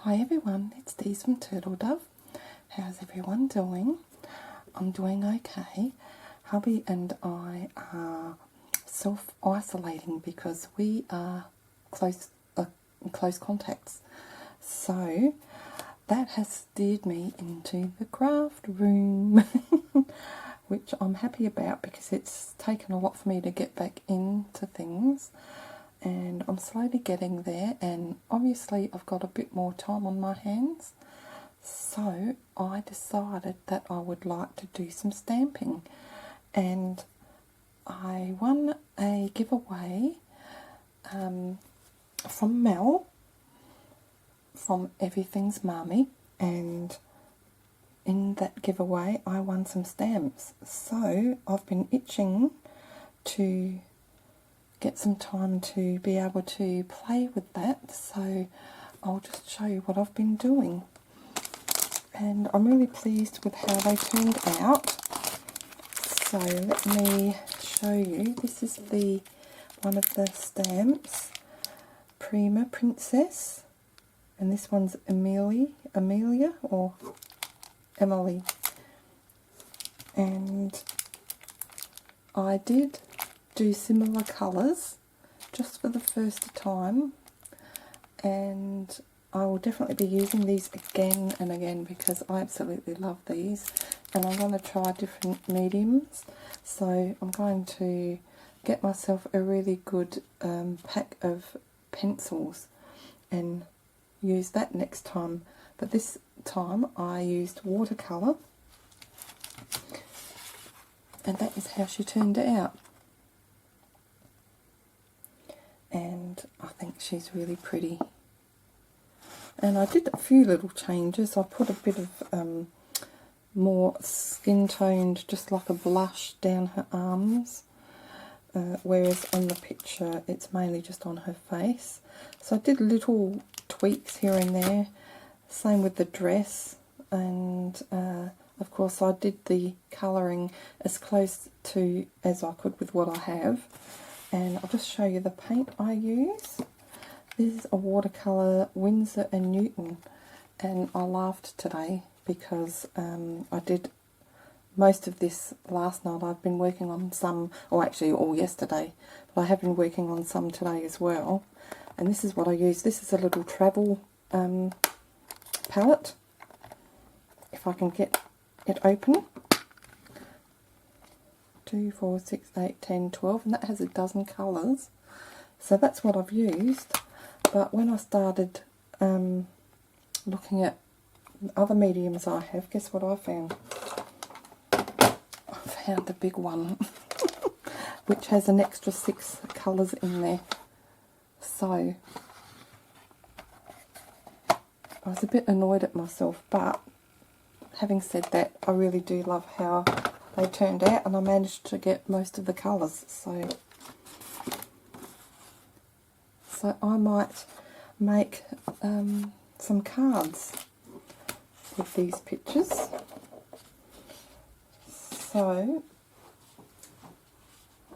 Hi everyone, it's Dee's from Turtle Dove. How's everyone doing? I'm doing okay. Hubby and I are self-isolating because we are close contacts. So that has steered me into the craft room, which I'm happy about because it's taken a lot for me to get back into things. And I'm slowly getting there, and obviously I've got a bit more time on my hands, so I decided that I would like to do some stamping, and I won a giveaway from Mel from Everything's Mummy, and in that giveaway I won some stamps, so I've been itching to get some time to be able to play with that, so I'll just show you what I've been doing. And I'm really pleased with how they turned out, so let me show you. This is the one of the stamps, Prima Princess, and this one's Amelia or Emily, and I did do similar colours just for the first time, and I will definitely be using these again and again because I absolutely love these, and I'm going to try different mediums. So I'm going to get myself a really good pack of pencils and use that next time, but this time I used watercolour, and that is how she turned out. And I think she's really pretty. And I did a few little changes. I put a bit of more skin toned, just like a blush, down her arms, whereas on the picture it's mainly just on her face. So I did little tweaks here and there, same with the dress, and of course I did the colouring as close to as I could with what I have. And I'll just show you the paint I use. This is a watercolour Winsor & Newton, and I laughed today because I did most of this last night. I've been working on some, or actually all yesterday, but I have been working on some today as well. And this is what I use. This is a little travel palette, if I can get it open. 2, 4, 6, 8, 10, 12, and that has a dozen colours. So that's what I've used. But when I started looking at other mediums I have, guess what I found? I found the big one, which has an extra 6 colours in there. So I was a bit annoyed at myself, but having said that, I really do love how they turned out, and I managed to get most of the colours. So I might make some cards with these pictures. So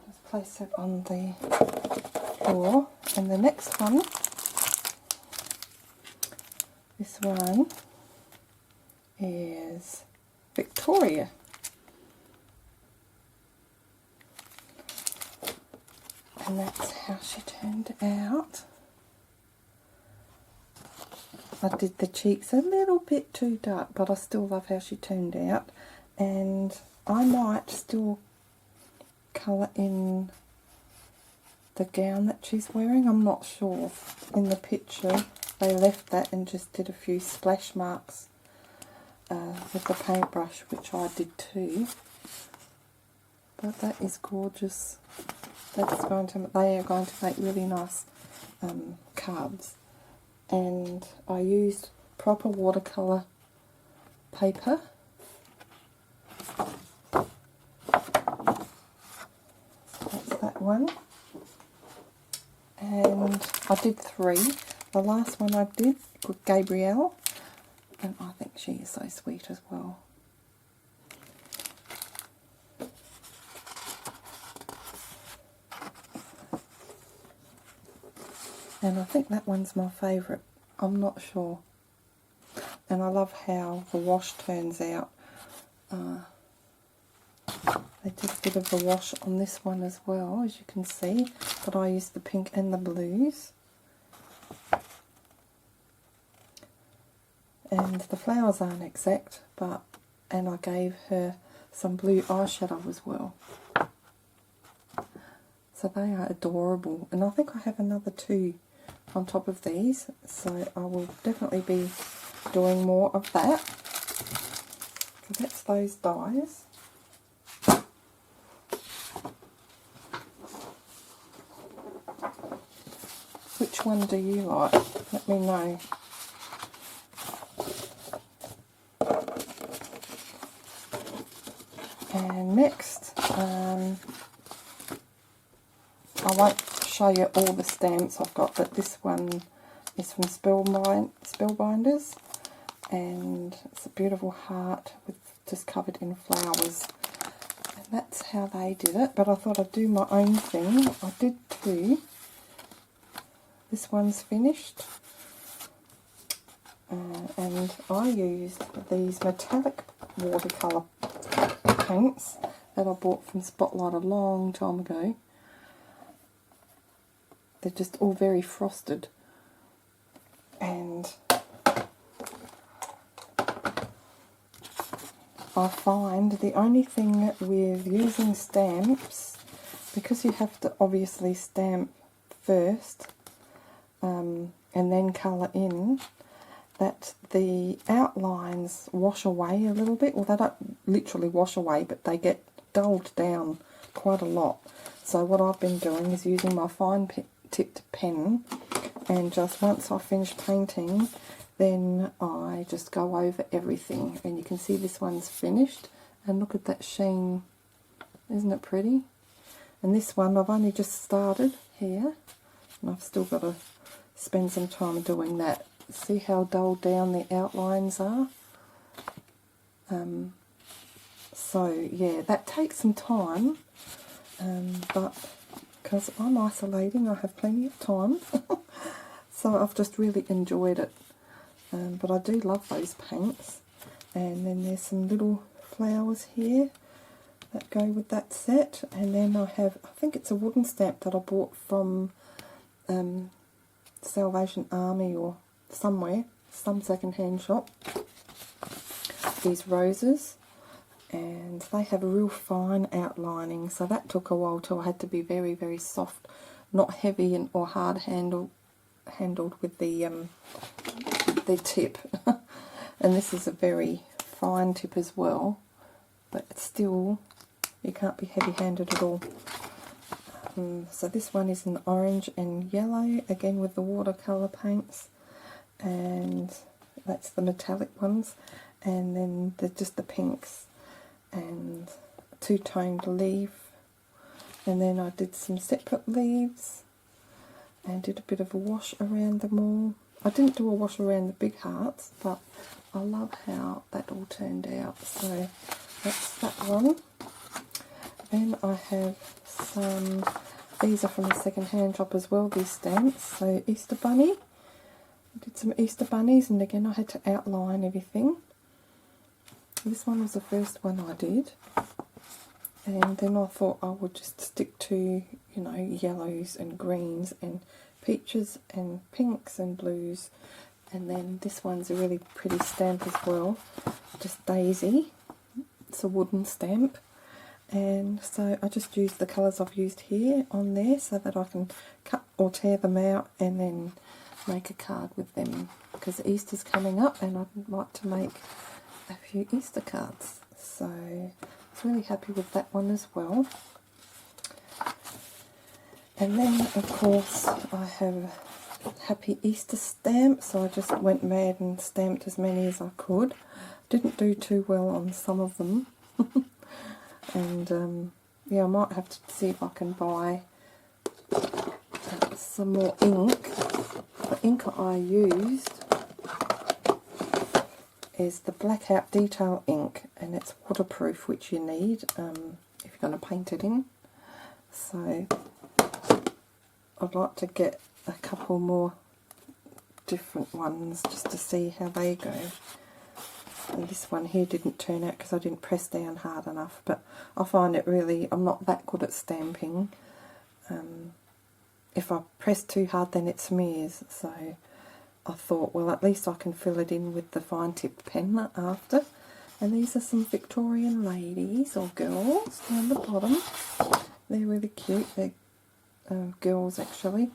just place it on the floor, and the next one, this one is Victoria. And that's how she turned out. I did the cheeks a little bit too dark, but I still love how she turned out. And I might still colour in the gown that she's wearing. I'm not sure. In the picture they left that and just did a few splash marks with the paintbrush, which I did too. But that is gorgeous. They are going to make really nice cards, and I used proper watercolour paper. That's that one, and I did 3. The last one I did was Gabrielle, and I think she is so sweet as well. And I think that one's my favourite. I'm not sure. And I love how the wash turns out. I did a bit of a wash on this one as well, as you can see, but I used the pink and the blues. And the flowers aren't exact, and I gave her some blue eyeshadow as well. So they are adorable, and I think I have another 2 on top of these, so I will definitely be doing more of that. So that's those dies. Which one do you like? Let me know. And next, I won't show you all the stamps I've got, but this one is from Spellbinders, and it's a beautiful heart with just covered in flowers. And that's how they did it, but I thought I'd do my own thing. I did 2. This one's finished, and I used these metallic watercolour paints that I bought from Spotlight a long time ago. They're just all very frosted, and I find the only thing with using stamps, because you have to obviously stamp first and then colour in, that the outlines wash away a little bit. Well, they don't literally wash away, but they get dulled down quite a lot. So what I've been doing is using my fine tipped pen, and just once I finish painting, then I just go over everything. And you can see this one's finished, and look at that sheen. Isn't it pretty? And this one I've only just started here, and I've still got to spend some time doing that. See how dulled down the outlines are? So yeah, that takes some time, but because I'm isolating, I have plenty of time. So I've just really enjoyed it. But I do love those paints. And then there's some little flowers here that go with that set. And then I have, I think it's a wooden stamp that I bought from Salvation Army or somewhere, some second-hand shop. These roses, and they have a real fine outlining, so that took a while till I had to be very, very soft, not heavy or hard handled with the tip. And this is a very fine tip as well, but it's still, you can't be heavy-handed at all. So this one is in orange and yellow, again with the watercolour paints, and that's the metallic ones, and then just the pinks and a 2-toned leaf, and then I did some separate leaves and did a bit of a wash around them all. I didn't do a wash around the big hearts, but I love how that all turned out. So that's that one. Then I have some, these are from the second-hand shop as well, these stamps. So Easter Bunny, I did some Easter bunnies, and again I had to outline everything. This one was the first one I did, and then I thought I would just stick to, you know, yellows and greens and peaches and pinks and blues. And then this one's a really pretty stamp as well, just Daisy. It's a wooden stamp. And so I just used the colours I've used here on there so that I can cut or tear them out and then make a card with them, because Easter's coming up and I'd like to make a few Easter cards. So I was really happy with that one as well. And then of course I have Happy Easter stamps, so I just went mad and stamped as many as I could. Didn't do too well on some of them. And yeah, I might have to see if I can buy some more ink. The ink I used is the Blackout Detail ink, and it's waterproof, which you need if you're going to paint it in. So I'd like to get a couple more different ones just to see how they go. And this one here didn't turn out because I didn't press down hard enough, but I find it really, I'm not that good at stamping. If I press too hard then it smears, so I thought, well, at least I can fill it in with the fine tip pen after. And these are some Victorian ladies or girls down the bottom. They're really cute. They're girls actually.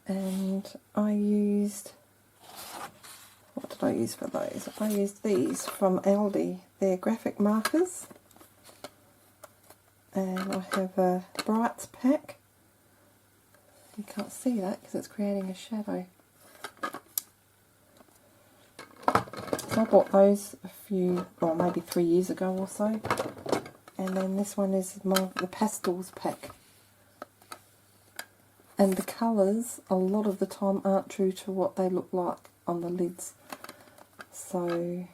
And I used, what did I use for those? I used these from Aldi. They're graphic markers. And I have a Pastels Pack. You can't see that because it's creating a shadow. So I bought those a few, or maybe 3 years ago or so. And then this one is the Pastels Pack. And the colours, a lot of the time, aren't true to what they look like on the lids. So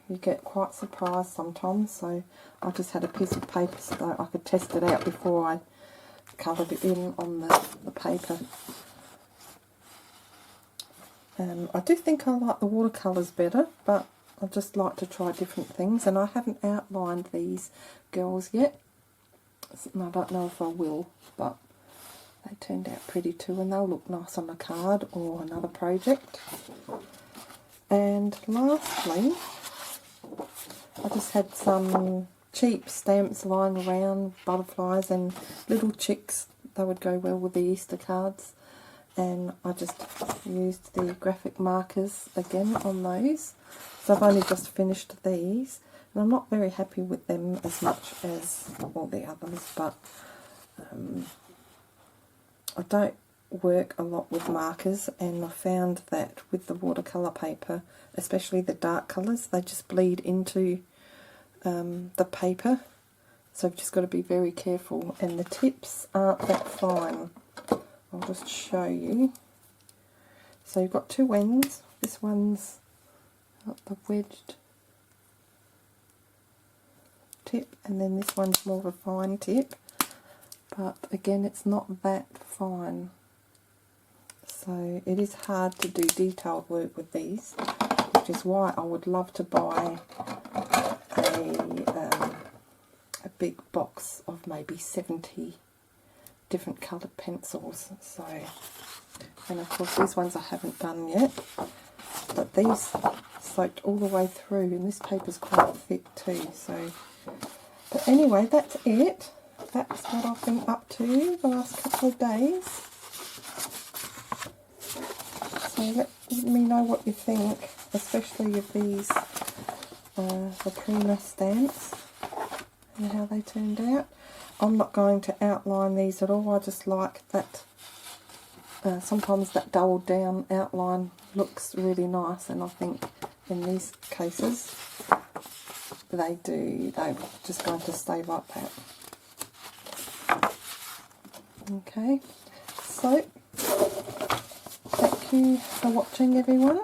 you get quite surprised sometimes. So I just had a piece of paper so I could test it out before I coloured it in on the paper. I do think I like the watercolours better, but I just like to try different things, and I haven't outlined these girls yet. And I don't know if I will, but they turned out pretty too, and they'll look nice on a card or another project. And lastly, I just had some cheap stamps lying around, butterflies and little chicks. They would go well with the Easter cards. And I just used the graphic markers again on those. So I've only just finished these, and I'm not very happy with them as much as all the others, but I don't work a lot with markers, and I found that with the watercolour paper, especially the dark colours, they just bleed into the paper, so I've just got to be very careful, and the tips aren't that fine. I'll just show you. So you've got two ends. This one's got the wedged tip, and then this one's more of a fine tip. But again, it's not that fine. So it is hard to do detailed work with these, which is why I would love to buy a big box of maybe 70 different coloured pencils. So, and of course these ones I haven't done yet, but these soaked all the way through, and this paper's quite thick too. So, but anyway, that's it. That's what I've been up to the last couple of days. So let me know what you think, especially of these the Prima stamps and how they turned out. I'm not going to outline these at all. I just like that sometimes that dulled down outline looks really nice, and I think in these cases they're just going to stay like that. Okay, so thank you for watching, everyone.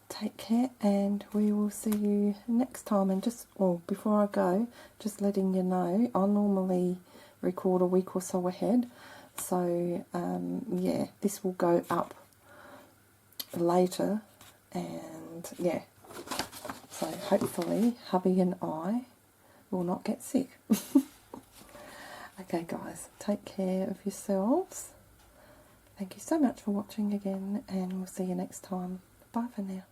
Take care, and we will see you next time. And just, before I go, just letting you know, I normally record a week or so ahead. So, yeah, this will go up later, and yeah, so hopefully hubby and I will not get sick. Okay guys, take care of yourselves. Thank you so much for watching again, and we'll see you next time. Bye for now.